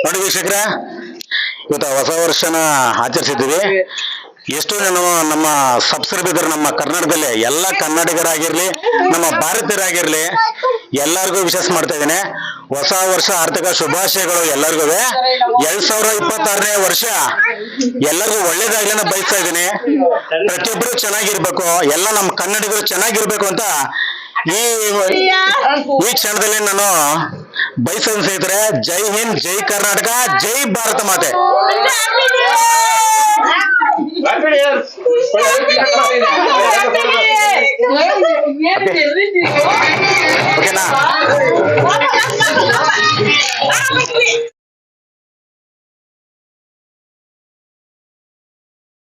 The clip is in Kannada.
ನೋಡಿ ವೀಕ್ಷಕರ, ಇವತ್ತು ಹೊಸ ವರ್ಷನ ಆಚರಿಸಿದ್ದೀವಿ. ಎಷ್ಟೋ ಜನ ನಮ್ಮ ಸಬ್ಸ್ಕ್ರೈಬರ್ ನಮ್ಮ ಕರ್ನಾಟಕದಲ್ಲಿ ಎಲ್ಲ ಕನ್ನಡಿಗರಾಗಿರ್ಲಿ, ನಮ್ಮ ಭಾರತೀಯರಾಗಿರ್ಲಿ, ಎಲ್ಲರಿಗೂ ವಿಶೇಷ ಮಾಡ್ತಾ ಇದ್ದೇನೆ. ಹೊಸ ವರ್ಷ ಆರ್ಥಿಕ ಶುಭಾಶಯಗಳು ಎಲ್ಲರಿಗೂ. 2026ನೇ ವರ್ಷ ಎಲ್ಲರಿಗೂ ಒಳ್ಳೇದಾಗ್ಲಿ ಅಂತ ಬಯಸ್ತಾ ಇದ್ದೀನಿ. ಪ್ರತಿಯೊಬ್ಬರು ಚೆನ್ನಾಗಿರ್ಬೇಕು, ಎಲ್ಲ ನಮ್ಮ ಕನ್ನಡಿಗರು ಚೆನ್ನಾಗಿರ್ಬೇಕು ಅಂತ ಈ ಕ್ಷಣದಲ್ಲಿ ನಾನು ಬಯಸೋದು ಸ್ನೇಹಿತರೆ. ಜೈ ಹಿಂದ್, ಜೈ ಕರ್ನಾಟಕ, ಜೈ ಭಾರತ ಮಾತೆ.